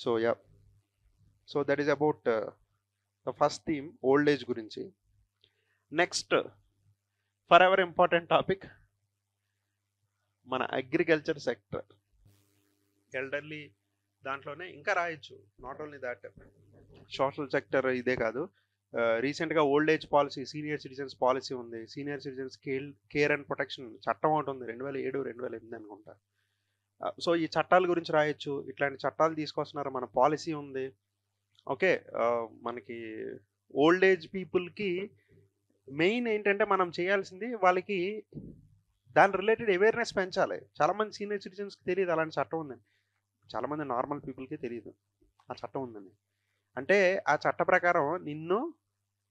So yeah, so that is about the first theme old age గురించి. Next forever important topic మన agriculture sector. Elderly దాంట్లోనే ఇంకా రాయొచ్చు, not only that social sector ఇదే కాదు. రీసెంట్గా old age policy, senior citizens policy ఉంది, senior citizens care and protection చట్టం ఒకటి ఉంది 2007 2008 అనుకుంటా. సో ఈ చట్టాల గురించి రాయొచ్చు. ఇట్లాంటి చట్టాలు తీసుకొస్తున్నారు, మన పాలసీ ఉంది. ఓకే, మనకి ఓల్డ్ ఏజ్ పీపుల్కి మెయిన్ ఏంటంటే మనం చేయాల్సింది వాళ్ళకి దాని రిలేటెడ్ అవేర్నెస్ పెంచాలి. చాలామంది సీనియర్ సిటిజన్స్కి తెలియదు అలాంటి చట్టం ఉందని, చాలామంది నార్మల్ పీపుల్కి తెలియదు ఆ చట్టం ఉందని. అంటే ఆ చట్ట ప్రకారం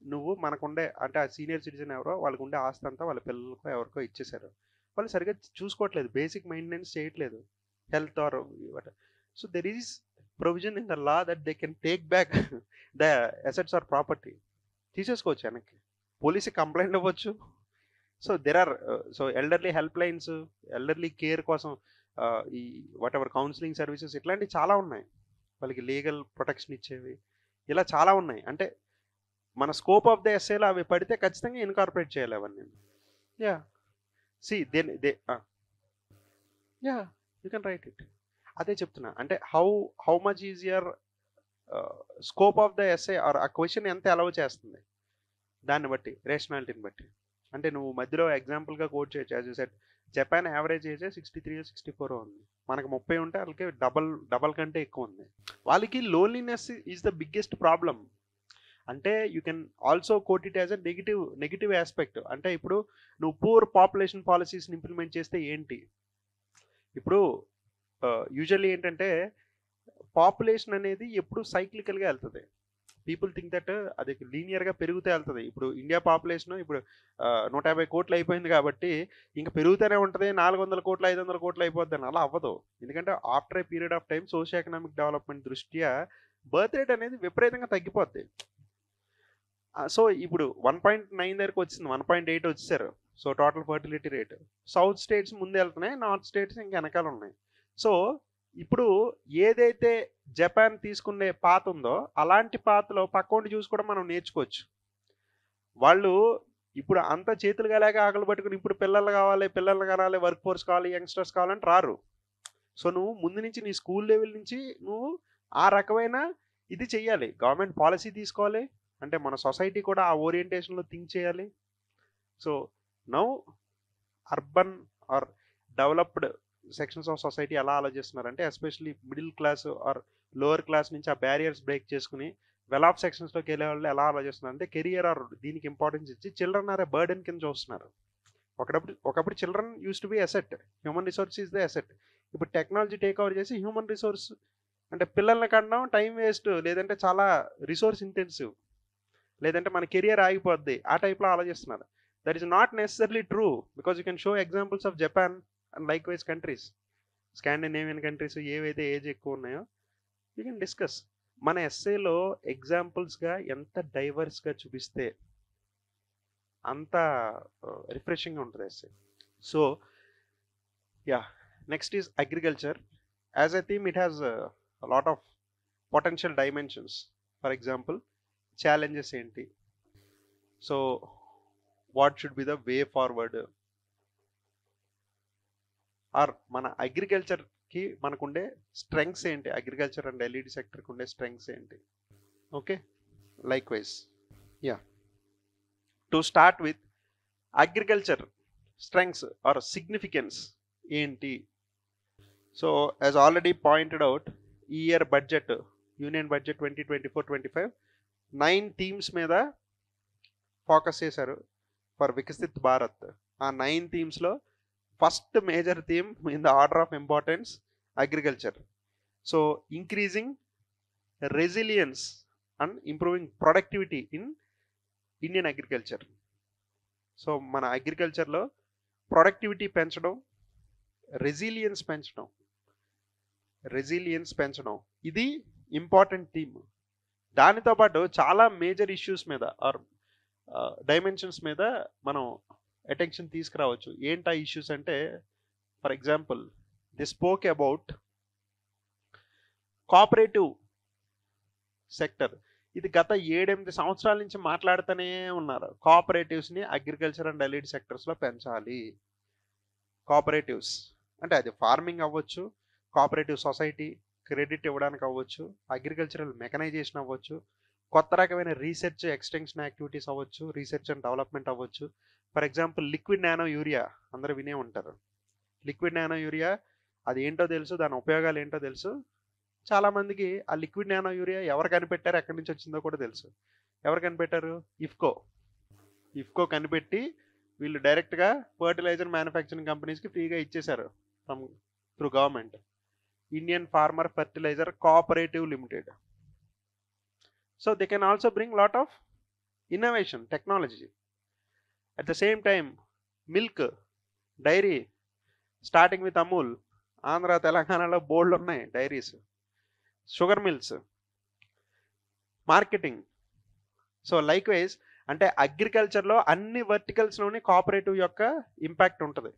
నువ్వు మనకుండే, అంటే ఆ సీనియర్ సిటిజన్ ఎవరో వాళ్ళకు ఉండే ఆస్తి అంతా వాళ్ళ పిల్లలకో ఎవరికో ఇచ్చేశారు, వాళ్ళు సరిగ్గా చూసుకోవట్లేదు, బేసిక్ మెయింటెనెన్స్ చేయట్లేదు, health or what. So there is provision in the law that they can take back the assets or property. తీసేసుకోవచ్చు వెనక్కి, పోలీస్కి కంప్లైంట్ ఇవ్వచ్చు. So there are so elderly help lines, elderly care కోసం ఈ what ever counselling services ఇట్లాంటివి చాలా ఉన్నాయి, వాళ్ళకి లీగల్ ప్రొటెక్షన్ ఇచ్చేవి ఇలా చాలా ఉన్నాయి. అంటే మన స్కోప్ ఆఫ్ ద ఎస్ఏలో అవి పడితే ఖచ్చితంగా ఇన్కార్పొరేట్ చేయాలి అవన్నీ. Ya, see ya, you can write it. అదే చెప్తున్నా, అంటే how much is your scope of the SA or ఆ క్వశ్చన్ ఎంత అలౌ చేస్తుంది దాన్ని బట్టి, రేషనాలిటీని బట్టి. అంటే నువ్వు మధ్యలో ఎగ్జాంపుల్గా కోట్ చేయొచ్చు, as you said Japan average age 63 64 ఉంది, మనకు 30 ఉంటే వాళ్ళకి డబల్ కంటే ఎక్కువ ఉంది. వాళ్ళకి loneliness is the biggest problem. అంటే you can also quote it as a negative aspect. అంటే ఇప్పుడు నువ్వు పూర్ పాపులేషన్ పాలసీస్ని ఇంప్లిమెంట్ చేస్తే ఏంటి, ఇప్పుడు యూజువల్లీ ఏంటంటే పాపులేషన్ అనేది ఎప్పుడు సైక్లికల్గా వెళ్తుంది. పీపుల్ థింక్ దట్ అది లీనియర్గా పెరుగుతూ వెళ్తుంది. ఇప్పుడు ఇండియా పాపులేషన్ ఇప్పుడు 150 కోట్లు అయిపోయింది కాబట్టి ఇంకా పెరుగుతూనే ఉంటుంది, 400 కోట్లు 500 కోట్లు అయిపోద్ది అని. అలా అవ్వదు. ఎందుకంటే after a period of time socio economic development దృష్ట్యా బర్త్ రేట్ అనేది విపరీతంగా తగ్గిపోద్ది. సో ఇప్పుడు 1.9 దగ్గరకు వచ్చింది, 1.8 వచ్చేసారు. So total fertility rate south states ముందు వెళ్తున్నాయి, నార్త్ స్టేట్స్ ఇంకా వెనకాల ఉన్నాయి. సో ఇప్పుడు ఏదైతే జపాన్ తీసుకునే పాత ఉందో అలాంటి పాతలో పక్కోండి చూసి కూడా మనం నేర్చుకోవచ్చు. వాళ్ళు ఇప్పుడు అంత చేతులు కాలేక ఆకలి పట్టుకుని ఇప్పుడు పిల్లలు కావాలి, వర్క్ ఫోర్స్ కావాలి, యంగ్స్టర్స్ కావాలంటే రారు. సో నువ్వు ముందు నుంచి నీ స్కూల్ లెవెల్ నుంచి నువ్వు ఆ రకమైన ఇది చెయ్యాలి, గవర్నమెంట్ పాలసీ తీసుకోవాలి. అంటే మన సొసైటీ కూడా ఆ ఓరియంటేషన్లో థింక్ చేయాలి. So now urban or developed sections of society ఎలా ఆలోచిస్తున్నారంటే especially middle class or lower class నుంచి ఆ బ్యారియర్స్ బ్రేక్ చేసుకుని వెల్ ఆఫ్ సెక్షన్స్లోకి వెళ్ళే వాళ్ళు ఎలా ఆలోచిస్తున్నారు అంటే కెరియర్ ఆర్ దీనికి ఇంపార్టెన్స్ ఇచ్చి చిల్డ్రన్ ఆర్ ఏ బర్డెన్ కింద చూస్తున్నారు. ఒకప్పుడు children use to be asset, human resource is the asset. ఇప్పుడు టెక్నాలజీ టేక్ ఓవర్ చేసి హ్యూమన్ రిసోర్స్ అంటే పిల్లల్ని కనడం టైం వేస్ట్, లేదంటే చాలా రిసోర్స్ ఇంటెన్సివ్, లేదంటే మన కెరియర్ ఆగిపోద్ది, ఆ టైప్లో ఆలోచిస్తున్నారు. That is not necessarily true, because you can show examples of Japan and like wise countries, Scandinavian countries ఏవైతే ఏజ్ ఎక్కువ ఉన్నాయో యూ కెన్ డిస్కస్. మన ఎస్ఏలో ఎగ్జాంపుల్స్గా ఎంత డైవర్స్గా చూపిస్తే అంత రిఫ్రెషింగ్గా ఉంటుంది ఎస్ఏ. So yeah, next is agriculture. As a theme it has lot of potential dimensions. For example challenges ఏంటి, so what should be the way forward, or మన అగ్రికల్చర్కి మనకుండే స్ట్రెంగ్స్ ఏంటి, అగ్రికల్చర్ అండ్ ఎల్ఈడి సెక్టర్కి ఉండే స్ట్రెంగ్స్ ఏంటి. Okay, like wise yeah, to start with agriculture strengths or significance ఏంటి. So as already pointed out, ఈ year budget, union budget 2024-25 9 themes మీద focus చేశారు ఫర్ వికసిత్ భారత్. ఆ 9 థీమ్స్లో first major theme in the order of importance agriculture. So increasing resilience and improving productivity in Indian agriculture. So మన అగ్రికల్చర్లో productivity పెంచడం, resilience పెంచడం ఇది ఇంపార్టెంట్ థీమ్. దానితో పాటు చాలా మేజర్ ఇష్యూస్ మీద ఆర్ డైమెన్షన్స్ మీద మనం అటెన్షన్ తీసుకురావచ్చు. ఏంటి ఆ ఇష్యూస్ అంటే, for example the spoke about cooperative sector ఇది గత 7-8 సంవత్సరాల నుంచి మాట్లాడుతూనే ఉన్నారు. కోఆపరేటివ్స్ని అగ్రికల్చర్ అండ్ అలీడ్ సెక్టర్స్లో పెంచాలి. కోఆపరేటివ్స్ అంటే అది ఫార్మింగ్ అవ్వచ్చు, కోఆపరేటివ్ సొసైటీ క్రెడిట్ ఇవ్వడానికి అవ్వచ్చు, అగ్రికల్చరల్ మెకనైజేషన్ అవ్వచ్చు, కొత్త రకమైన రీసెర్చ్ ఎక్స్టెన్షన్ యాక్టివిటీస్ అవ్వచ్చు, రీసెర్చ్ అండ్ డెవలప్మెంట్ అవ్వచ్చు. For example liquid nano urea అందరూ వినే ఉంటారు. లిక్విడ్ నానో యూరియా అది ఏంటో తెలుసు, దాని ఉపయోగాలు ఏంటో తెలుసు. చాలామందికి ఆ లిక్విడ్ నానో యూరియా ఎవరు కనిపెట్టారు, ఎక్కడి నుంచి వచ్చిందో కూడా తెలుసు. ఎవరు కనిపెట్టారు? ఇఫ్కో కనిపెట్టి వీళ్ళు డైరెక్ట్గా ఫర్టిలైజర్ మ్యానుఫ్యాక్చరింగ్ కంపెనీస్కి ఫ్రీగా ఇచ్చేశారు from through government. Indian farmer fertiliser cooperative limited. So they can also bring lot of innovation technology. At the same time milk, dairy starting with Amul, Andhra తెలంగాణలో బోల్డ్ ఉన్నాయి dairies, sugar mills, marketing. So likewise అంటే అగ్రికల్చర్లో అన్ని వర్టికల్స్లోని cooperative యొక్క impact ఉంటుంది.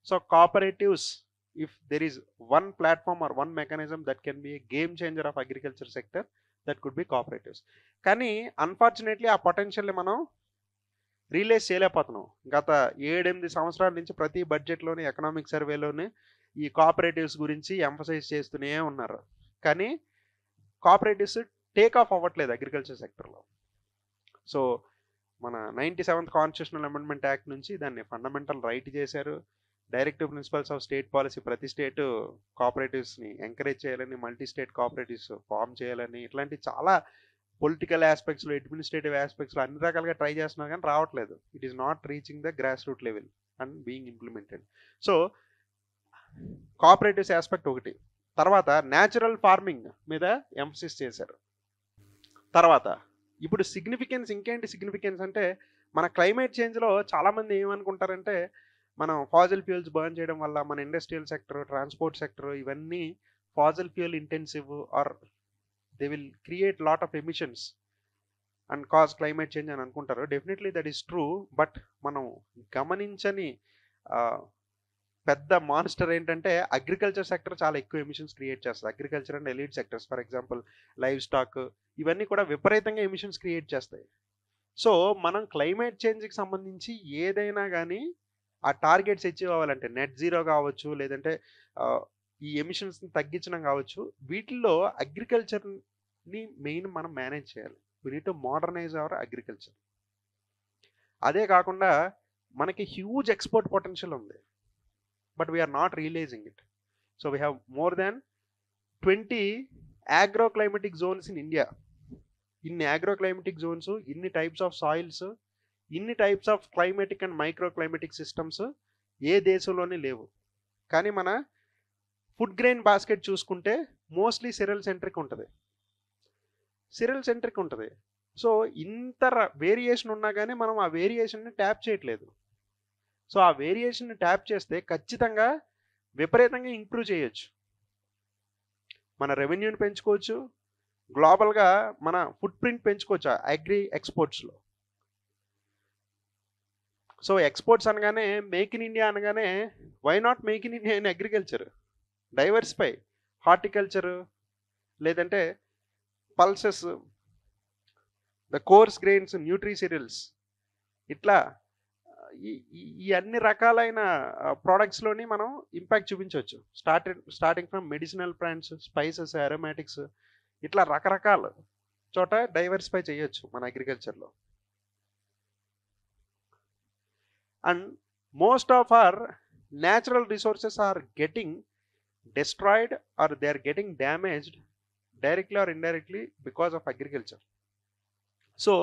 So cooperatives, if there is one platform or one mechanism that can be a game changer of agriculture sector, that could be cooperatives. కానీ unfortunately ఆ పొటెన్షియల్ని మనం రియలైజ్ చేయలేకపోతున్నాం. గత 7-8 సంవత్సరాల నుంచి ప్రతి బడ్జెట్లోని ఎకనామిక్ సర్వేలోనే ఈ కోఆపరేటివ్స్ గురించి ఎంఫసైజ్ చేస్తూనే ఉన్నారు. కానీ కోఆపరేటివ్స్ టేక్ ఆఫ్ అవ్వట్లేదు అగ్రికల్చర్ సెక్టర్లో. సో మన 97th కాన్స్టిట్యూషనల్ అమెండ్మెంట్ యాక్ట్ నుంచి దాన్ని ఫండమెంటల్ రైట్ చేశారు. Directive principles of state policy, ప్రతి స్టేట్ కోఆపరేటివ్స్ని ఎంకరేజ్ చేయాలని, మల్టీ స్టేట్ కోఆపరేటివ్స్ ఫామ్ చేయాలని, ఇట్లాంటి చాలా పొలిటికల్ ఆస్పెక్ట్స్లో, అడ్మినిస్ట్రేటివ్ ఆస్పెక్ట్స్లో అన్ని రకాలుగా ట్రై చేస్తున్నారు కానీ రావట్లేదు. It is not reaching the grass root level and being implemented. So cooperatives aspect ఒకటి. తర్వాత న్యాచురల్ ఫార్మింగ్ మీద ఎంఫసిస్ చేశారు. తర్వాత ఇప్పుడు సిగ్నిఫికెన్స్, ఇంకేంటి సిగ్నిఫికెన్స్ అంటే మన క్లైమేట్ చేంజ్లో చాలామంది ఏమనుకుంటారంటే మనం ఫాజిల్ ఫ్యూయల్స్ బర్న్ చేయడం వల్ల మన ఇండస్ట్రియల్ సెక్టర్, ట్రాన్స్పోర్ట్ సెక్టర్ ఇవన్నీ fossil fuel intensive or they will create lot of emissions and cause climate change అని అనుకుంటారు. Definitely that is true. But మనం గమనించని పెద్ద మాన్స్టర్ ఏంటంటే అగ్రికల్చర్ సెక్టర్ చాలా ఎక్కువ ఎమిషన్స్ క్రియేట్ చేస్తుంది. Agriculture and allied sectors, for example livestock, ఇవన్నీ కూడా విపరీతంగా ఎమిషన్స్ క్రియేట్ చేస్తాయి. సో మనం క్లైమేట్ చేంజ్కి సంబంధించి ఏదైనా కానీ ఆ టార్గెట్స్ అచీవ్ అవ్వాలంటే నెట్ జీరో కావచ్చు, లేదంటే ఈ ఎమిషన్స్ని తగ్గించడం కావచ్చు, వీటిల్లో అగ్రికల్చర్ని మెయిన్ మనం మేనేజ్ చేయాలి. We need to modernise our agriculture. అదే కాకుండా మనకి హ్యూజ్ ఎక్స్పోర్ట్ పొటెన్షియల్ ఉంది, but we are not realising it. So we have more than 20 agroclimatic zones in India. ఇన్ని agroclimatic zones, ఇన్ని టైప్స్ ఆఫ్ సాయిల్స్, ఇన్ని types of climatic and microclimatic systems ఏ దేశంలోనే లేవు. కానీ మన ఫుడ్ గ్రెయిన్ బాస్కెట్ చూసుకుంటే మోస్ట్లీ సిరల్ సెంట్రిక్ ఉంటుంది. సో ఇంత వేరియేషన్ ఉన్నా కానీ మనం ఆ వేరియేషన్ని ట్యాప్ చేయట్లేదు. సో ఆ వేరియేషన్ని ట్యాప్ చేస్తే ఖచ్చితంగా విపరీతంగా ఇంప్రూవ్ చేయొచ్చు, మన రెవెన్యూని పెంచుకోవచ్చు, గ్లోబల్గా మన ఫుట్ ప్రింట్ పెంచుకోవచ్చు అగ్రి ఎక్స్పోర్ట్స్లో. సో ఎక్స్పోర్ట్స్ అనగానే, మేక్ ఇన్ ఇండియా అనగానే why not make in India in agriculture? Diversify, horticulture, లేదంటే pulses, the coarse grains, nutri cereals, ఇట్లా ఈ అన్ని రకాలైన ప్రోడక్ట్స్లోని మనం ఇంపాక్ట్ చూపించవచ్చు. Starting from medicinal plants, spices, aromatics, ఇట్లా రకరకాల చోట డైవర్సిఫై చేయొచ్చు మన అగ్రికల్చర్లో. And most of our natural resources are getting destroyed or they are getting damaged directly or indirectly because of agriculture. So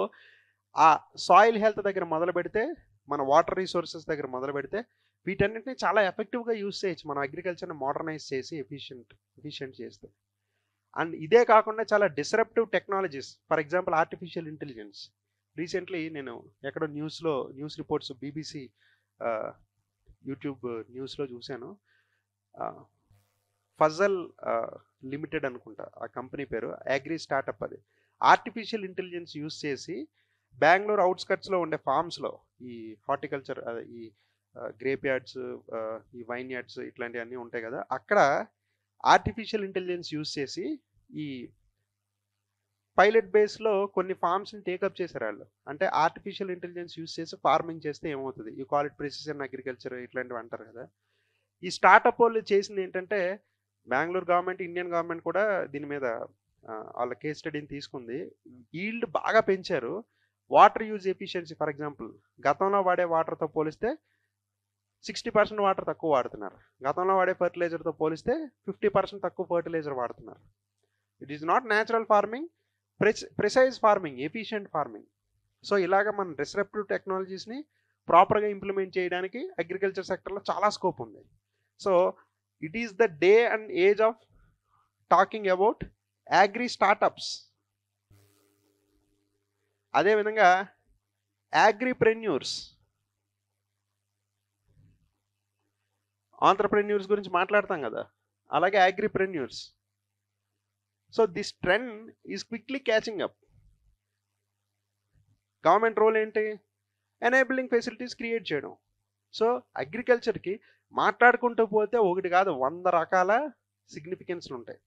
ఆ సాయిల్ హెల్త్ దగ్గర మొదలు పెడితే, మన వాటర్ రిసోర్సెస్ దగ్గర మొదలు పెడితే, వీటన్నిటిని చాలా ఎఫెక్టివ్గా యూజ్ చేయొచ్చు మనం అగ్రికల్చర్ని మోడర్నైజ్ చేసి ఎఫిషియెంట్ చేస్తే. అండ్ ఇదే కాకుండా చాలా disruptive technologies, for example artificial intelligence. Recently నేను ఎక్కడో న్యూస్ రిపోర్ట్స్ BBC యూట్యూబ్ న్యూస్లో చూశాను. ఫజల్ లిమిటెడ్ అనుకుంటా ఆ కంపెనీ పేరు, అగ్రి స్టార్టప్. అది ఆర్టిఫిషియల్ ఇంటెలిజెన్స్ యూజ్ చేసి బెంగళూరు అవుట్స్కట్స్లో ఉండే ఫార్మ్స్లో ఈ హార్టికల్చర్, ఈ గ్రేప్ యార్డ్స్, ఈ వైన్ యార్డ్స్ ఇట్లాంటివన్నీ ఉంటాయి కదా, అక్కడ ఆర్టిఫిషియల్ ఇంటెలిజెన్స్ యూజ్ చేసి ఈ పైలట్ బేస్లో కొన్ని ఫార్మ్స్ని టేకప్ చేశారు వాళ్ళు. అంటే ఆర్టిఫిషియల్ ఇంటెలిజెన్స్ యూస్ చేసి ఫార్మింగ్ చేస్తే ఏమవుతుంది, you call it precision agriculture ఇట్లాంటివి అంటారు కదా. ఈ స్టార్టప్ వాళ్ళు చేసింది ఏంటంటే, బెంగళూరు గవర్నమెంట్, ఇండియన్ గవర్నమెంట్ కూడా దీని మీద వాళ్ళ కేస్ స్టడీని తీసుకుంది. ఈల్డ్ బాగా పెంచారు. Water use efficiency for example, గతంలో వాడే వాటర్తో పోలిస్తే 60% వాటర్ తక్కువ వాడుతున్నారు. గతంలో వాడే ఫర్టిలైజర్తో పోలిస్తే 50% తక్కువ ఫర్టిలైజర్ వాడుతున్నారు. It is not natural farming, precise farming, efficient farming. So ఇలాగ మన డిస్రప్టివ్ టెక్నాలజీస్ని ప్రాపర్గా ఇంప్లిమెంట్ చేయడానికి అగ్రికల్చర్ సెక్టర్లో చాలా స్కోప్ ఉంది. So it is the day and age of talking about agri startups. అదేవిధంగా అగ్రిప్రెన్యూర్స్, ఆంట్రప్రెన్యూర్స్ గురించి మాట్లాడతాం కదా, అలాగే agripreneurs. So this trend is quickly catching up. Government role ఏంటి, ఎనేబులింగ్ ఫెసిలిటీస్ క్రియేట్ చేయడం. సో అగ్రికల్చర్కి మాట్లాడుకుంటూ పోతే ఒకటి కాదు 100 రకాల సిగ్నిఫికెన్స్లు ఉంటాయి.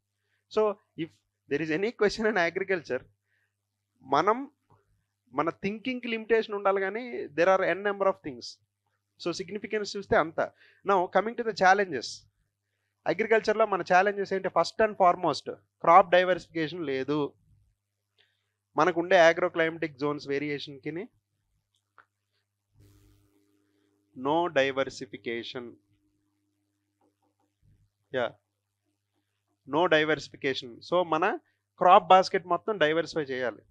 So if there is any question in agriculture, మన థింకింగ్కి లిమిటేషన్ ఉండాలి, కానీ there are n number of things. So significance చూస్తే అంత. Now coming to the challenges. అగ్రికల్చర్లో మన ఛాలెంజెస్ ఏంటి? First and foremost crop diversification లేదు. మనకు ఉండే ఆగ్రో క్లైమాటిక్ జోన్స్ వేరియేషన్కి no diversification. No diversification. So మన క్రాప్ బాస్కెట్ మొత్తం డైవర్సిఫై చేయాలి.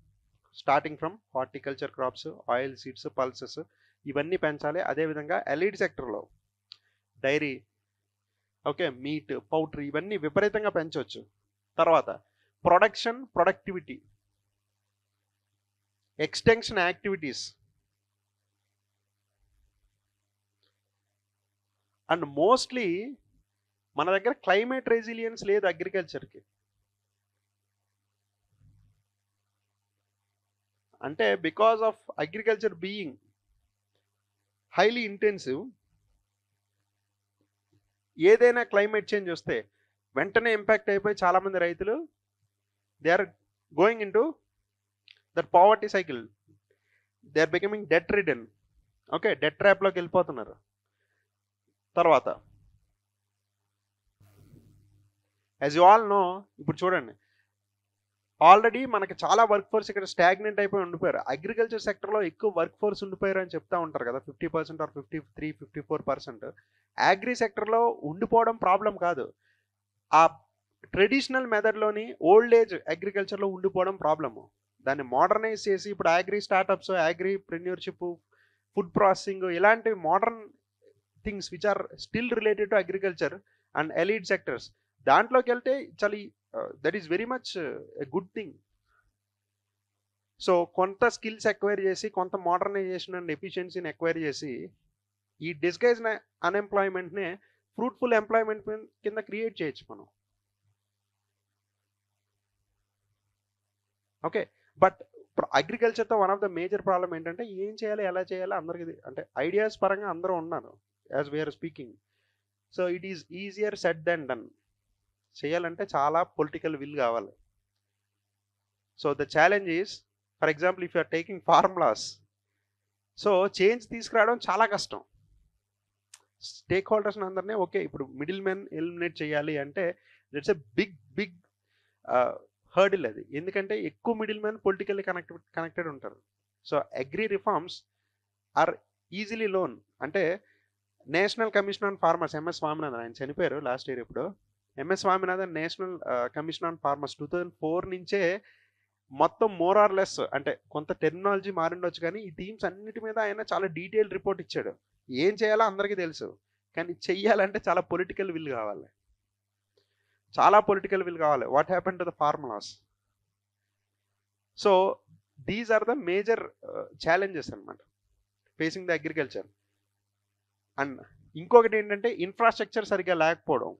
Starting from horticulture crops, oilseeds, pulses, ఇవన్నీ పెంచాలి. అదేవిధంగా ఎలీడ్ సెక్టర్లో డైరీ, ఓకే, మీట్, పౌల్ట్రీ, ఇవన్నీ విపరీతంగా పెంచవచ్చు. తర్వాత production, productivity, extension activities, and mostly మన దగ్గర క్లైమేట్ రెసిలియన్స్ లేదు అగ్రికల్చర్కి. అంటే because of agriculture being highly intensive, ఏదైనా క్లైమేట్ చేంజ్ వస్తే వెంటనే ఇంపాక్ట్ అయిపోయి చాలామంది రైతులు they are going into that poverty cycle, they are becoming debt ridden. Okay, debt ట్రాప్లోకి వెళ్ళిపోతున్నారు. తర్వాత యాజ్ యూ ఆల్ నో, ఇప్పుడు చూడండి, ఆల్రెడీ మనకి చాలా వర్క్ ఫోర్స్ ఇక్కడ స్టాగ్నెంట్ అయిపోయి ఉండిపోయారు. అగ్రికల్చర్ సెక్టర్లో ఎక్కువ వర్క్ ఫోర్స్ ఉండిపోయారు అని చెప్తా ఉంటారు కదా, 50% ఆర్ 53, 54%. అగ్రి సెక్టర్లో ఉండిపోవడం ప్రాబ్లం కాదు, ఆ ట్రెడిషనల్ మెథడ్లోని ఓల్డ్ ఏజ్ అగ్రికల్చర్లో ఉండిపోవడం ప్రాబ్లము. దాన్ని మోడర్నైజ్ చేసి ఇప్పుడు agri startups, agripreneurship, food processing, ఇలాంటి modern things which are still related to agriculture and allied sectors, దాంట్లోకి వెళ్తే చాలా that is very much a good thing. So కొంత స్కిల్స్ ఎక్వైర్ చేసి, కొంత మోడర్నైజేషన్ అండ్ ఎఫిషియన్సీని ఎక్వైర్ చేసి, ఈ డిస్గైజ్ అన్ఎంప్లాయ్మెంట్నే ఫ్రూట్ఫుల్ ఎంప్లాయ్మెంట్ కింద క్రియేట్ చేయొచ్చు మనం. ఓకే, బట్ అగ్రికల్చర్తో one of the major problem ఏంటంటే, ఏం చేయాలి, ఎలా చేయాలి, అందరికి అంటే ఐడియాస్ పరంగా అందరూ ఉన్నారు as we are speaking. So it is easier said than done. చేయాలంటే చాలా పొలిటికల్ విల్ కావాలి. So the challenge is, for example, if you are taking formulas, so change తీసుకురావడం చాలా కష్టం. స్టేక్ హోల్డర్స్ అందరినీ ఓకే, ఇప్పుడు మిడిల్ మెన్ ఎలిమినేట్ చేయాలి అంటే ఇట్స్ ఎ బిగ్ హర్డిల్ అది. ఎందుకంటే ఎక్కువ మిడిల్ మెన్ పొలిటికల్లీ కనెక్టెడ్ ఉంటారు. So agri reforms are easily loan. అంటే national commission on farmers, MS Swaminathan, ఆయన చనిపోయారు లాస్ట్ ఇయర్. ఇప్పుడు MS Swaminathan national commission on farmers 2004 నుంచే మొత్తం మోర్ ఆర్ లెస్, అంటే కొంత టెర్మినాలజీ మారిండొచ్చు, కానీ ఈ థీమ్స్ అన్నిటి మీద ఆయన చాలా డీటెయిల్ రిపోర్ట్ ఇచ్చాడు. ఏం చేయాలో అందరికీ తెలుసు, కానీ చెయ్యాలంటే చాలా పొలిటికల్ విల్ కావాలి, చాలా పొలిటికల్ విల్ కావాలి. What happen to the formulas? So these are the major challenges అనమాట ఫేసింగ్ ద అగ్రికల్చర్. అండ్ ఇంకొకటి ఏంటంటే ఇన్ఫ్రాస్ట్రక్చర్ సరిగ్గా లేకపోవడం,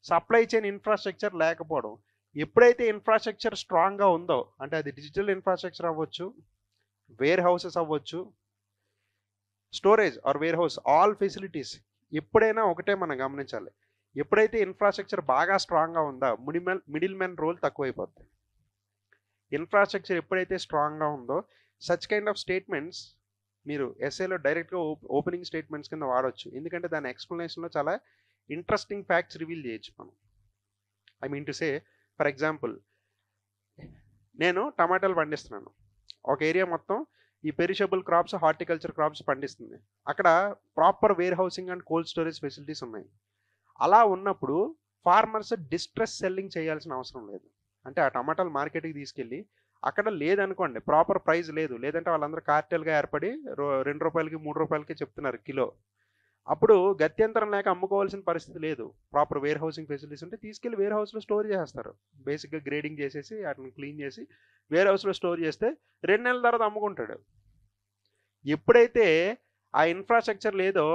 సప్లై చైన్ ఇన్ఫ్రాస్ట్రక్చర్ లేకపోవడం. ఎప్పుడైతే ఇన్ఫ్రాస్ట్రక్చర్ స్ట్రాంగ్గా ఉందో, అంటే అది డిజిటల్ ఇన్ఫ్రాస్ట్రక్చర్ అవ్వచ్చు, వేర్ హౌసెస్ అవ్వచ్చు, storage or warehouse, all facilities, ఎప్పుడైనా ఒకటే మనం గమనించాలి, ఎప్పుడైతే ఇన్ఫ్రాస్ట్రక్చర్ బాగా స్ట్రాంగ్గా ఉందా మిడిల్ మెన్ రోల్ తక్కువైపోద్ది. ఇన్ఫ్రాస్ట్రక్చర్ ఎప్పుడైతే స్ట్రాంగ్గా ఉందో సచ్ కైండ్ ఆఫ్ స్టేట్మెంట్స్ మీరు ఎస్ఏలో డైరెక్ట్గా ఓపెనింగ్ స్టేట్మెంట్స్ కింద వాడవచ్చు. ఎందుకంటే దాని ఎక్స్ప్లెనేషన్లో చాలా ఇంట్రెస్టింగ్ ఫ్యాక్ట్స్ రివీల్ చేయొచ్చు మనం. I mean to say, for example, నేను టమాటాలు పండిస్తున్నాను. ఒక ఏరియా మొత్తం ఈ పెరిషబుల్ క్రాప్స్, హార్టికల్చర్ క్రాప్స్ పండిస్తుంది. అక్కడ proper warehousing and cold storage facilities ఉన్నాయి. అలా ఉన్నప్పుడు ఫార్మర్స్ డిస్ట్రెస్ సెల్లింగ్ చేయాల్సిన అవసరం లేదు. అంటే ఆ టమాటాలు మార్కెట్కి తీసుకెళ్ళి అక్కడ లేదనుకోండి, ప్రాపర్ ప్రైస్ లేదు, లేదంటే వాళ్ళందరూ కార్టెల్గా ఏర్పడి 2 రూపాయలకి 3 రూపాయలకి చెప్తున్నారు కిలో. అప్పుడు గత్యంతరం లేక అమ్ముకోవాల్సిన పరిస్థితి లేదు. ప్రాపర్ వేర్ హౌసింగ్ ఫెసిలిటీస్ ఉంటే తీసుకెళ్ళి వేర్ హౌస్లో స్టోర్ చేస్తారు. బేసిక్గా గ్రేడింగ్ చేసేసి వాటిని క్లీన్ చేసి వేర్ హౌస్లో స్టోర్ చేస్తే 2 నెలల తర్వాత అమ్ముకుంటాడు. ఎప్పుడైతే ఆ ఇన్ఫ్రాస్ట్రక్చర్ లేదో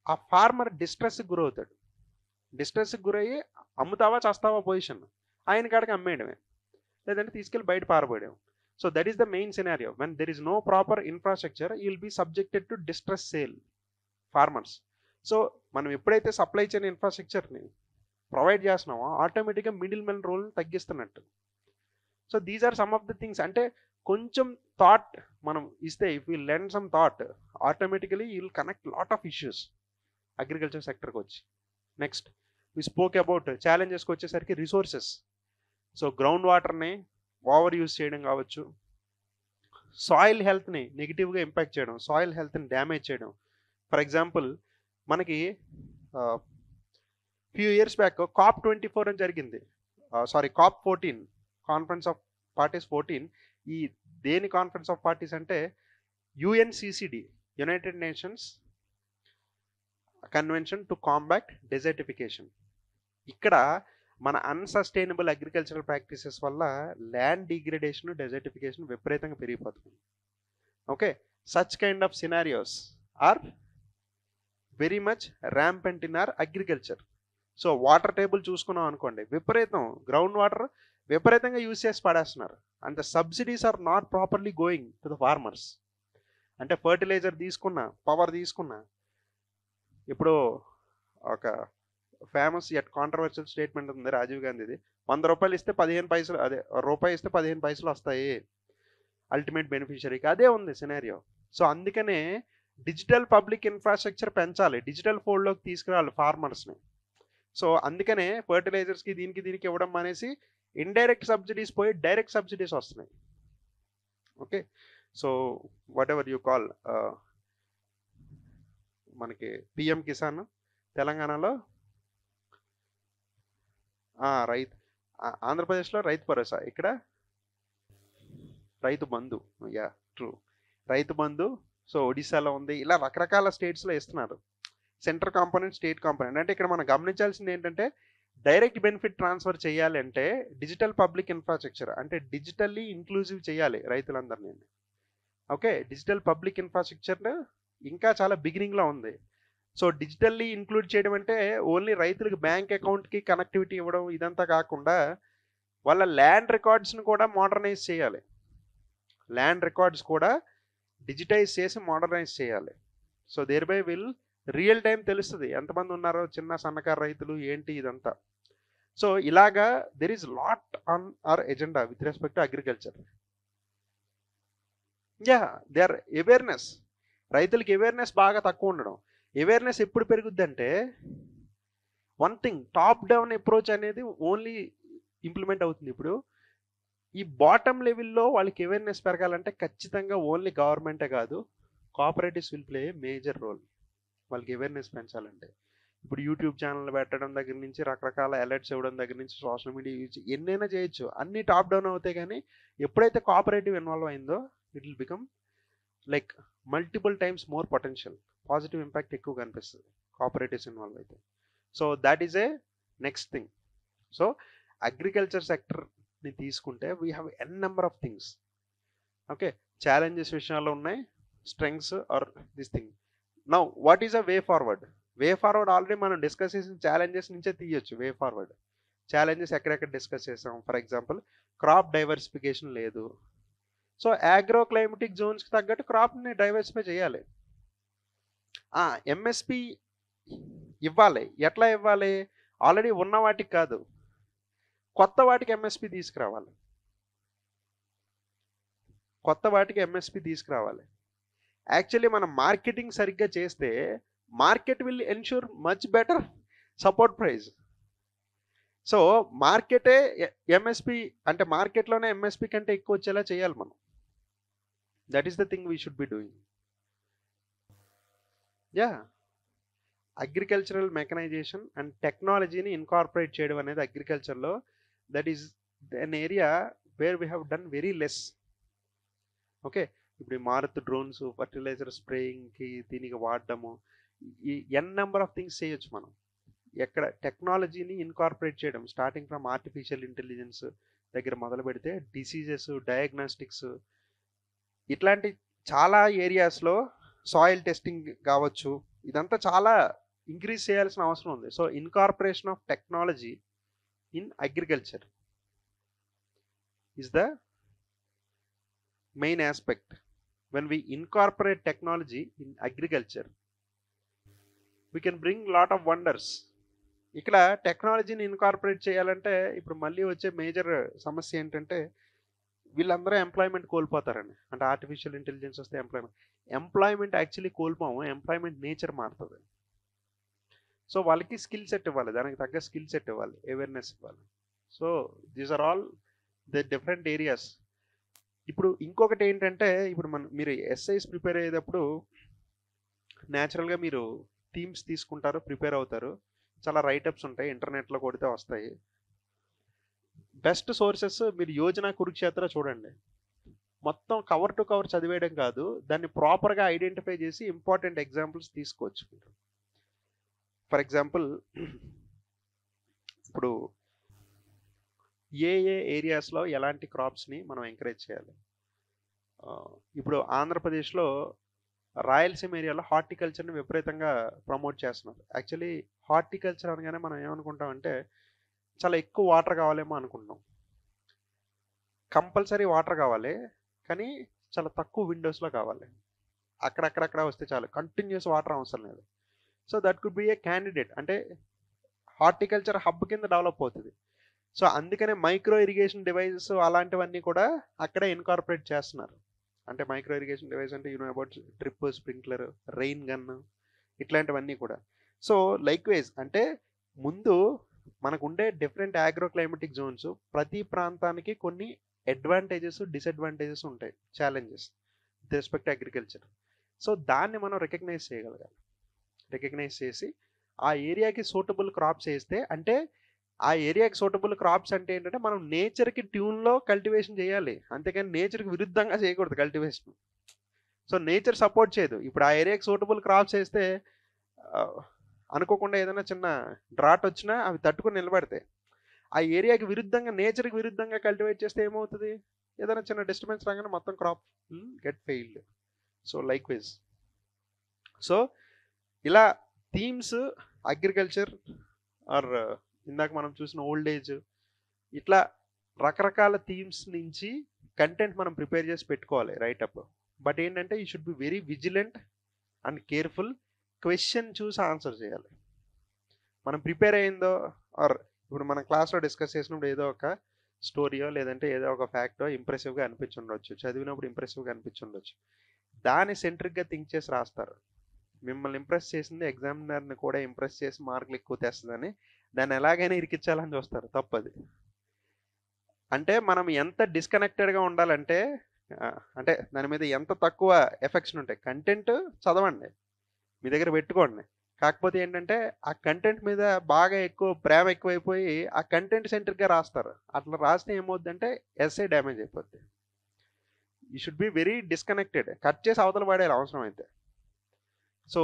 ఆ ఫార్మర్ డిస్ట్రెస్కి గురవుతాడు. డిస్ట్రెస్కి గురయ్యి అమ్ముతావా చేస్తావా పొజిషన్, ఆయన కాడికి అమ్మేయడమే, లేదంటే తీసుకెళ్ళి బయట పారబోయడం. So that is the main scenario. When there is no proper infrastructure you will be subjected to distress sale farmers. So మనం ఎప్పుడైతే సప్లై చైన్ ఇన్ఫ్రాస్ట్రక్చర్ని ప్రొవైడ్ చేస్తున్నామో ఆటోమేటిక్గా మిడిల్ మెన్ రోల్ని తగ్గిస్తున్నట్టు. So these are some of the things. అంటే కొంచెం thought మనం ఇస్తే, if you learn some thought, automatically you will connect lot of issues agriculture సెక్టర్కి వచ్చి. నెక్స్ట్ వి స్పోక్ అబౌట్ ఛాలెంజెస్కి వచ్చేసరికి రిసోర్సెస్. సో గ్రౌండ్ వాటర్ని ఓవర్ యూజ్ చేయడం కావచ్చు, సాయిల్ హెల్త్ని నెగిటివ్గా ఇంపాక్ట్ చేయడం, సాయిల్ హెల్త్ని డ్యామేజ్ చేయడం. ఫర్ ఎగ్జాంపుల్, మనకి ఫ్యూ ఇయర్స్ బ్యాక్ COP24 అని జరిగింది. COP14, conference of parties 14. ఈ దేని కాన్ఫరెన్స్ ఆఫ్ పార్టీస్ అంటే UNCCD, United Nations Convention to Combat Desertification. ఇక్కడ మన అన్సస్టైనబుల్ అగ్రికల్చరల్ ప్రాక్టీసెస్ వల్ల ల్యాండ్ డిగ్రేడేషన్, డెజర్టిఫికేషన్ విపరీతంగా పెరిగిపోతుంది. Okay, such kind of scenarios are very much rampant in our agriculture. So water table చూసుకున్నాం అనుకోండి, విపరీతం groundwater విపరీతంగా యూజ్ చేసి పడేస్తున్నారు. And the subsidies are not properly going to the farmers. అంటే fertiliser తీసుకున్నా, పవర్ తీసుకున్నా, ఇప్పుడు ఒక ఫేమస్ యట్ కాంట్రవర్షియల్ స్టేట్మెంట్ ఉంది రాజీవ్ గాంధీది, 100 రూపాయలు ఇస్తే 15 పైసలు, అదే రూపాయి ఇస్తే 15 పైసలు వస్తాయి అల్టిమేట్ బెనిఫిషరీకి. అదే ఉంది సినారియో. సో అందుకనే డిజిటల్ పబ్లిక్ ఇన్ఫ్రాస్ట్రక్చర్ పెంచాలి, డిజిటల్ ఫోల్డ్లోకి తీసుకురావాలి ఫార్మర్స్ని. సో అందుకనే ఫర్టిలైజర్స్కి దీనికి ఇవ్వడం అనేసి ఇండైరెక్ట్ సబ్సిడీస్ పోయి డైరెక్ట్ సబ్సిడీస్ వస్తున్నాయి. Okay, so what ever you call, మనకి పిఎం కిసాన్ తెలంగాణలో, రైతు, ఆంధ్రప్రదేశ్లో రైతు భరోసా, ఇక్కడ Rythu Bandhu. Yeah true, Rythu Bandhu. So ఒడిశాలో ఉంది. ఇలా రకరకాల స్టేట్స్లో ఇస్తున్నారు. Central component, state component. అంటే ఇక్కడ మనం గమనించాల్సింది ఏంటంటే, డైరెక్ట్ బెనిఫిట్ ట్రాన్స్ఫర్ చేయాలి అంటే డిజిటల్ పబ్లిక్ ఇన్ఫ్రాస్ట్రక్చర్, అంటే డిజిటల్లీ ఇంక్లూజివ్ చేయాలి రైతులందరినీ. ఓకే, డిజిటల్ పబ్లిక్ ఇన్ఫ్రాస్ట్రక్చర్ ఇంకా చాలా బిగినింగ్లో ఉంది. సో డిజిటల్లీ ఇంక్లూడ్ చేయడం అంటే ఓన్లీ రైతులకు బ్యాంక్ అకౌంట్కి కనెక్టివిటీ ఇవ్వడం ఇదంతా కాకుండా వాళ్ళ ల్యాండ్ రికార్డ్స్ని కూడా మోడర్నైజ్ చేయాలి. ల్యాండ్ రికార్డ్స్ కూడా డిజిటైజ్ చేసి మోడర్నైజ్ చేయాలి. So thereby will real time తెలుస్తుంది ఎంతమంది ఉన్నారో చిన్న సన్నకారు రైతులు ఏంటి ఇదంతా. సో ఇలాగా there is lot on our agenda with respect to agriculture. Ya, they are awareness. రైతులకి అవేర్నెస్ బాగా తక్కువ ఉండడం. అవేర్నెస్ ఎప్పుడు పెరుగుద్ది అంటే, one thing, top down approach అనేది ఓన్లీ ఇంప్లిమెంట్ అవుతుంది. ఇప్పుడు ఈ బాటమ్ లెవెల్లో వాళ్ళకి అవేర్నెస్ పెరగాలంటే ఖచ్చితంగా ఓన్లీ గవర్నమెంటే కాదు, cooperatives will play major role వాళ్ళకి అవేర్నెస్ పెంచాలంటే. ఇప్పుడు యూట్యూబ్ ఛానల్ పెట్టడం దగ్గర నుంచి, రకరకాల అలర్ట్స్ ఇవ్వడం దగ్గర నుంచి, సోషల్ మీడియా యూజ్ ఎన్నైనా చేయొచ్చు, అన్నీ టాప్ డౌన్ అవుతాయి. కానీ ఎప్పుడైతే కోఆపరేటివ్ ఇన్వాల్వ్ అయిందో it will become like multiple times more potential, positive impact ఎక్కువ కనిపిస్తుంది కోఆపరేటివ్స్ ఇన్వాల్వ్ అయితే. So that is a next thing. So agriculture సెక్టర్ని తీసుకుంటే we have n number of things. Okay, challenges విషయాల్లో ఉన్నాయి, strengths are this thing. Now what is a way forward? Way forward already మనం discuss చేసిన challenges నుంచే తీయొచ్చు. Way forward challenges ఎక్కడెక్కడ discuss చేసాం. ఫర్ ఎగ్జాంపుల్, క్రాప్ డైవర్సిఫికేషన్ లేదు. So agro climatic జోన్స్కి తగ్గట్టు క్రాప్ని డైవర్సిఫై చేయాలి. ఎంఎస్పి ఇవ్వాలి. ఎట్లా ఇవ్వాలి? ఆల్రెడీ ఉన్న వాటికి కాదు, కొత్త వాటికి ఎంఎస్పి తీసుకురావాలి. కొత్త వాటికి ఎంఎస్పి తీసుకురావాలి. యాక్చువల్లీ మనం మార్కెటింగ్ సరిగ్గా చేస్తే market will ensure much better support price. So మార్కెటే ఎంఎస్పి అంటే మార్కెట్లోనే ఎంఎస్పి కంటే ఎక్కువ వచ్చేలా చేయాలి మనం. That is the thing we should be doing. Yeah, agricultural mechanisation and టెక్నాలజీని ఇన్కార్పొరేట్ చేయడం అనేది అగ్రికల్చర్లో that is an area where we have done very less. Okay, ఇప్పుడు మారుత్ డ్రోన్స్, ఫర్టిలైజర్ స్ప్రేయింగ్కి దీనికి వాడడము, ఈ నెంబర్ ఆఫ్ థింగ్స్ చేయొచ్చు మనం. ఎక్కడ టెక్నాలజీని ఇన్కార్పొరేట్ చేయడం, స్టార్టింగ్ ఫ్రమ్ ఆర్టిఫిషియల్ ఇంటెలిజెన్స్ దగ్గర మొదలు పెడితే డిసీజెస్ డయాగ్నోస్టిక్స్, ఇట్లాంటి చాలా ఏరియాస్లో సాయిల్ టెస్టింగ్ కావచ్చు, ఇదంతా చాలా ఇంక్రీజ్ చేయాల్సిన అవసరం ఉంది. So incorporation of technology in agriculture is the main aspect. When we incorporate technology in agriculture we can bring lot of wonders. ఇక్కడ టెక్నాలజీని ఇన్కార్పొరేట్ చేయాలంటే ఇప్పుడు మళ్ళీ వచ్చే మేజర్ సమస్య ఏంటంటే వీళ్ళందరూ ఎంప్లాయ్మెంట్ కోల్పోతారండి. అంటే ఆర్టిఫిషియల్ ఇంటెలిజెన్స్ వస్తే ఎంప్లాయ్మెంట్ యాక్చువల్లీ కోల్పోము, ఎంప్లాయ్మెంట్ నేచర్ మారుతుంది. సో వాళ్ళకి స్కిల్ సెట్ ఇవ్వాలి, దానికి తగ్గ స్కిల్ సెట్ ఇవ్వాలి, అవేర్నెస్ ఇవ్వాలి. So these are all the different areas. ఇప్పుడు ఇంకొకటి ఏంటంటే ఇప్పుడు మీరు ఎస్ఐస్ ప్రిపేర్ అయ్యేటప్పుడు న్యాచురల్గా మీరు థీమ్స్ తీసుకుంటారు, ప్రిపేర్ అవుతారు, చాలా రైటప్స్ ఉంటాయి, ఇంటర్నెట్లో కొడితే వస్తాయి. బెస్ట్ సోర్సెస్ మీరు యోజన కురుక్షేత్ర చూడండి. మొత్తం కవర్ టు కవర్ చదివేయడం కాదు, దాన్ని ప్రాపర్గా ఐడెంటిఫై చేసి ఇంపార్టెంట్ ఎగ్జాంపుల్స్ తీసుకోవచ్చు. ఫర్ ఎగ్జాంపుల్ ఇప్పుడు ఏ ఏరియాస్లో ఎలాంటి క్రాప్స్ని మనం ఎంకరేజ్ చేయాలి. ఇప్పుడు ఆంధ్రప్రదేశ్లో రాయలసీమ ఏరియాలో హార్టికల్చర్ని విపరీతంగా ప్రమోట్ చేస్తున్నారు. యాక్చువల్లీ హార్టికల్చర్ అనగానే మనం ఏమనుకుంటామంటే చాలా ఎక్కువ వాటర్ కావాలేమో అనుకుంటాం. కంపల్సరీ వాటర్ కావాలి, కానీ చాలా తక్కువ విండోస్లో కావాలి. అక్కడక్కడక్కడ వస్తే చాలు, కంటిన్యూస్ వాటర్ అవసరం లేదు. So that could be A candidate, అంటే హార్టికల్చర్ హబ్ కింద డెవలప్ అవుతుంది. సో అందుకనే మైక్రో ఇరిగేషన్ డివైజెస్ అలాంటివన్నీ కూడా అక్కడే ఇన్కార్పొరేట్ చేస్తున్నారు. అంటే మైక్రో ఇరిగేషన్ డివైస్ అంటే about drip, sprinkler, rain gun, ఇట్లాంటివన్నీ కూడా. సో లైక్ వైజ్ అంటే ముందు మనకు ఉండే డిఫరెంట్ ఆగ్రోక్లైమటిక్ జోన్స్, ప్రతి ప్రాంతానికి కొన్ని అడ్వాంటేజెస్ డిసడ్వాంటేజెస్ ఉంటాయి, challenges with respect agriculture. So దాన్ని మనం రికగ్నైజ్ చేయగలగాలి. రికగ్నైజ్ చేసి ఆ ఏరియాకి సూటబుల్ క్రాప్స్ వేస్తే, అంటే ఆ ఏరియాకి సూటబుల్ క్రాప్స్ అంటే ఏంటంటే మనం నేచర్కి ట్యూన్లో కల్టివేషన్ చేయాలి, అంతేకాని నేచర్కి విరుద్ధంగా చేయకూడదు కల్టివేషన్. సో నేచర్ సపోర్ట్ చేయదు. ఇప్పుడు ఆ ఏరియాకి సూటబుల్ క్రాప్స్ వేస్తే అనుకోకుండా ఏదైనా చిన్న డ్రాట్ వచ్చినా అవి తట్టుకుని నిలబడతాయి. ఆ ఏరియాకి విరుద్ధంగా, నేచర్కి విరుద్ధంగా కల్టివేట్ చేస్తే ఏమవుతుంది, ఏదైనా చిన్న డిస్టర్బెన్స్ రాగానే మొత్తం crop get failed. So like wise, so ఇలా థీమ్స్ అగ్రికల్చర్ ఆర్ ఇందాక మనం చూసిన ఓల్డ్ ఏజ్, ఇట్లా రకరకాల థీమ్స్ నుంచి కంటెంట్ మనం ప్రిపేర్ చేసి పెట్టుకోవాలి రైటప్. బట్ ఏంటంటే you should be very vigilant and careful. Question చూసి ఆన్సర్ చేయాలి. మనం ప్రిపేర్ అయిందో ఆర్ ఇప్పుడు మన క్లాస్లో డిస్కస్ చేసినప్పుడు ఏదో ఒక స్టోరీయో లేదంటే ఏదో ఒక ఫ్యాక్టో ఇంప్రెసివ్గా అనిపించుండొచ్చు, చదివినప్పుడు ఇంప్రెసివ్గా అనిపించుండొచ్చు, దాన్ని సెంట్రిక్గా థింక్ చేసి రాస్తారు. మిమ్మల్ని ఇంప్రెస్ చేసింది ఎగ్జామినర్ని కూడా ఇంప్రెస్ చేసి మార్కులు ఎక్కువ తెస్తుందని దాన్ని ఎలాగైనా ఇరికించాలని చూస్తారు. తప్పది. అంటే మనం ఎంత డిస్కనెక్టెడ్గా ఉండాలంటే, అంటే దాని మీద ఎంత తక్కువ ఎఫెక్షన్ ఉంటాయి. కంటెంట్ చదవండి, మీ దగ్గర పెట్టుకోండి, కాకపోతే ఏంటంటే ఆ కంటెంట్ మీద బాగా ఎక్కువ ప్రేమ ఎక్కువైపోయి ఆ కంటెంట్ సెంట్రిక్గా రాస్తారు. అట్లా రాస్తే ఏమవుద్దంటే ఎస్ఏ డ్యామేజ్ అయిపోద్ది. You should be very disconnected, cut చేసి అవతల పడేయాలి అవసరం అయితే. సో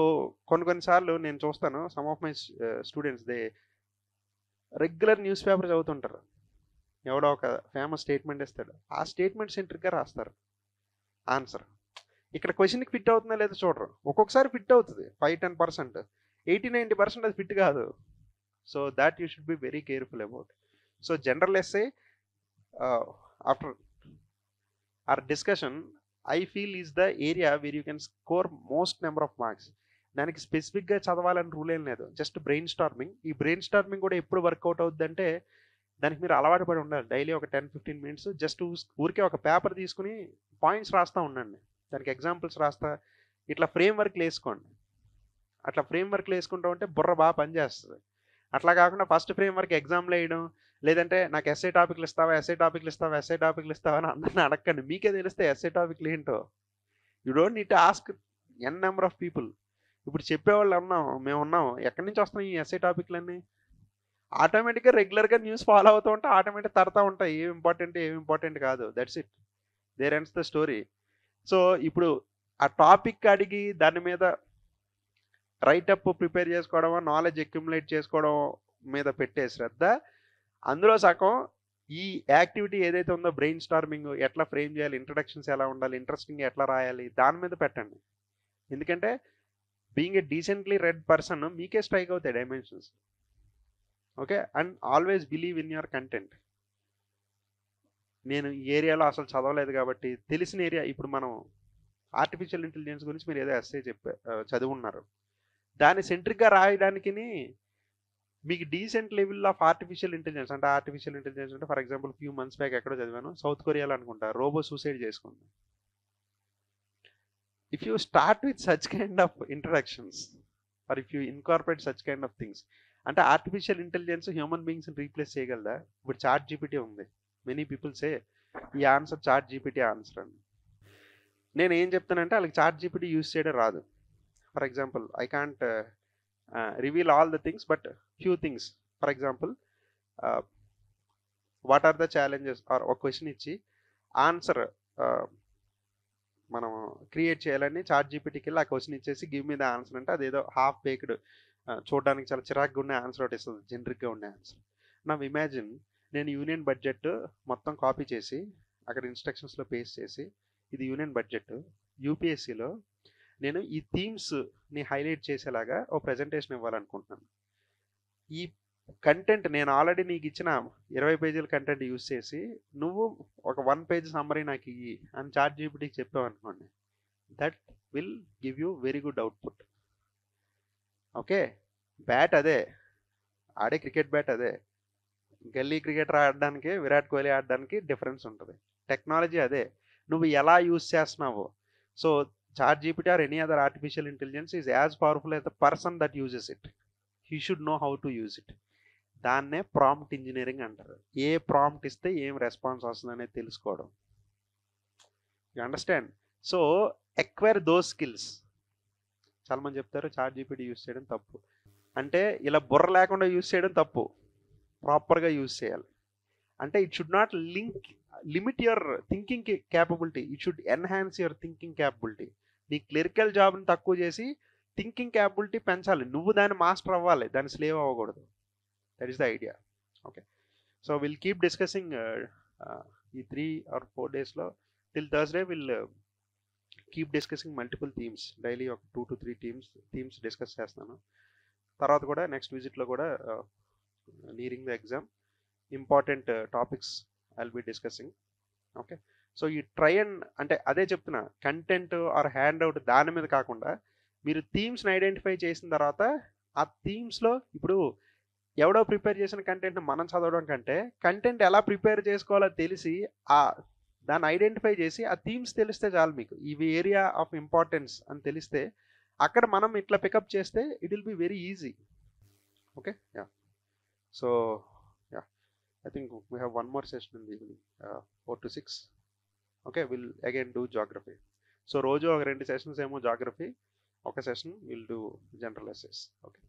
కొన్నిసార్లు నేను చూస్తాను, some of my students they regular newspaper చదువుతుంటారు, ఎవడో ఒక ఫేమస్ స్టేట్మెంట్ ఇస్తాడు, ఆ స్టేట్మెంట్ సెంట్రిక్గా రాస్తారు ఆన్సర్. ఇక్కడ క్వశ్చన్కి ఫిట్ అవుతుందా లేదా చూడరు. ఒక్కొక్కసారి ఫిట్ అవుతుంది 5-10%, 80-90% అది ఫిట్ కాదు. So that you should be very careful about. So general essay after our discussion, I feel is the area where you can score most number of marks. దానికి స్పెసిఫిక్గా చదవాలని రూల్ ఏం లేదు, జస్ట్ బ్రెయిన్ స్టార్మింగ్. ఈ brain storming కూడా ఎప్పుడు work out అవుద్ది అంటే దానికి మీరు అలవాటు పడి ఉండాలి. డైలీ ఒక 10-15 మినిట్స్ జస్ట్ ఊరికే ఒక పేపర్ తీసుకుని పాయింట్స్ రాస్తూ ఉండండి. దానికి ఎగ్జాంపుల్స్ రాస్తా ఇట్లా ఫ్రేమ్వర్క్లు వేసుకోండి. అట్లా ఫ్రేమ్వర్క్లు వేసుకుంటూ ఉంటే బుర్ర బాగా పనిచేస్తుంది. అట్లా కాకుండా ఫస్ట్ ఫ్రేమ్వర్క్ ఎగ్జామ్లో వేయడం, లేదంటే నాకు ఎస్ఏ టాపిక్లు ఇస్తావా అని అందరిని అడగండి. మీకే తెలిస్తే ఎస్ఏ టాపిక్లు ఏంటో. You don't need to ask n number of people. ఇప్పుడు చెప్పేవాళ్ళు మేము ఉన్నాం, ఎక్కడి నుంచి వస్తున్నాయి ఈ ఎస్ఏ టాపిక్లన్నీ? ఆటోమేటిక్గా రెగ్యులర్గా న్యూస్ ఫాలో అవుతూ ఉంటే ఆటోమేటిక్ తడతా ఉంటాయి ఏం ఇంపార్టెంట్ కాదు. That's it, there ends the story. So ఇప్పుడు ఆ టాపిక్ అడిగి దాని మీద రైటప్ ప్రిపేర్ చేసుకోవడం, నాలెడ్జ్ అక్యుములేట్ చేసుకోవడం మీద పెట్టే శ్రద్ధ, అందులో సగం ఈ యాక్టివిటీ ఏదైతే ఉందో బ్రెయిన్ స్టార్మింగ్, ఎట్లా ఫ్రేమ్ చేయాలి, ఇంట్రడక్షన్స్ ఎలా ఉండాలి, ఇంట్రెస్టింగ్ ఎట్లా రాయాలి, దాని మీద పెట్టండి. ఎందుకంటే being a decently red person మీకే స్ట్రైక్ అవుతాయి dimensions. Okay, and always believe in your content. నేను ఈ ఏరియాలో అసలు చదవలేదు కాబట్టి తెలిసిన ఏరియా, ఇప్పుడు మనం ఆర్టిఫిషియల్ ఇంటెలిజెన్స్ గురించి మీరు ఏదో ఎస్సే చదువున్నారు, దాన్ని సెంట్రిక్గా రాయడానికి మీకు decent level of artificial intelligence అంటే for example few months back ఎక్కడో చదివాను, సౌత్ కొరియాలో అనుకుంటా, రోబో సూసైడ్ చేసుకుంది. If you start with such kind of introductions or if you incorporate such kind of things, అంటే ఆర్టిఫిషియల్ ఇంటెలిజెన్స్ హ్యూమన్ బీయింగ్స్ని replace చేయగలదా? ఇప్పుడు చాట్ జీపీటీ ఉంది, మెనీ పీపుల్ సే ఈ ఆన్సర్ చాట్ జీపీటీ ఆన్సర్ అని. నేను ఏం చెప్తానంటే వాళ్ళకి చాట్ జీపీటీ యూజ్ చేయడం రాదు. For example I can't reveal all the things, but few things. For example what are the challenges or ఒక క్వశ్చన్ ఇచ్చి ఆన్సర్ మనం క్రియేట్ చేయాలని చాట్ జీపీటీకి వెళ్ళి ఆ క్వశ్చన్ ఇచ్చేసి గివ్ మీ ద ఆన్సర్ అంటే అదేదో హాఫ్ బేక్డ్, చూడడానికి చాలా చిరాగ్గా ఉండే ఆన్సర్ ఒకటి ఇస్తుంది, జనరిక్గా ఉండే ఆన్సర్. నా ఇమాజిన్ నేను యూనియన్ బడ్జెట్ మొత్తం కాపీ చేసి అక్కడ ఇన్స్ట్రక్షన్స్లో పేస్ట్ చేసి, ఇది యూనియన్ బడ్జెట్, యూపీఎస్సీలో నేను ఈ థీమ్స్ని హైలైట్ చేసేలాగా ఓ ప్రజెంటేషన్ ఇవ్వాలనుకుంటున్నాను. ఈ కంటెంట్ నేను ఆల్రెడీ నీకు ఇచ్చిన 20 పేజీల కంటెంట్ యూజ్ చేసి నువ్వు ఒక 1 పేజ్ సమ్మరీ నాకు ఇయ్యి అని చాట్ జీపీటీకి చెప్పావు అనుకోండి, that will give you very good output. Okay, bat అదే, ఆడే క్రికెట్ బ్యాట్ అదే, గల్లీ క్రికెటర్ ఆడడానికి విరాట్ కోహ్లీ ఆడడానికి డిఫరెన్స్ ఉంటుంది. టెక్నాలజీ అదే, నువ్వు ఎలా యూజ్ చేస్తున్నావు. So chat GPT or any other artificial intelligence is as powerful as the person that uses it. He should know how to use it. దాన్నే ప్రాంప్ట్ ఇంజనీరింగ్ అంటారు. ఏ ప్రాంప్ట్ ఇస్తే ఏం రెస్పాన్స్ వస్తుంది అనేది తెలుసుకోవడం. You understand? So acquire those skills. చాలామంది చెప్తారు చాట్ జీపీటీ యూజ్ చేయడం తప్పు అంటే, ఇలా బుర్ర లేకుండా యూజ్ చేయడం తప్పు, ప్రాపర్గా యూజ్ చేయాలి. అంటే it should not limit your thinking capability, it should enhance your thinking capability. నీ క్లరికల్ జాబ్ని తక్కువ చేసి థింకింగ్ క్యాపబిలిటీ పెంచాలి. నువ్వు దాన్ని మాస్టర్ అవ్వాలి, దాన్ని స్లేవ్ అవ్వకూడదు. That is the idea. Okay, so will keep discussing ఈ 3 or 4 డేస్లో till Thursday will keep discussing multiple themes. Daily ఒక 2 to 3 థీమ్స్ డిస్కస్ చేస్తాను. తర్వాత కూడా నెక్స్ట్ విజిట్లో కూడా nearing the exam important topics I will be discussing. Okay, so ఈ try and అంటే అదే చెప్తున్నా, కంటెంట్ ఆర్ హ్యాండ్ అవుట్ దాని మీద కాకుండా మీరు థీమ్స్ని ఐడెంటిఫై చేసిన తర్వాత ఆ థీమ్స్లో ఇప్పుడు ఎవడో ప్రిపేర్ చేసిన కంటెంట్ మనం చదవడం కంటే కంటెంట్ ఎలా ప్రిపేర్ చేసుకోవాలో తెలిసి దాన్ని ఐడెంటిఫై చేసి ఆ థీమ్స్ తెలిస్తే చాలు. మీకు ఇవి ఏరియా ఆఫ్ ఇంపార్టెన్స్ అని తెలిస్తే అక్కడ మనం ఇట్లా పికప్ చేస్తే it will be very easy. Okay, yeah. So yeah, I think we have one more session in the evening, 4 to 6. Okay, we'll again do geography. So రోజు ఒక 2 సెషన్స్ ఏమో geography, ఒక session we'll do general essays. Okay.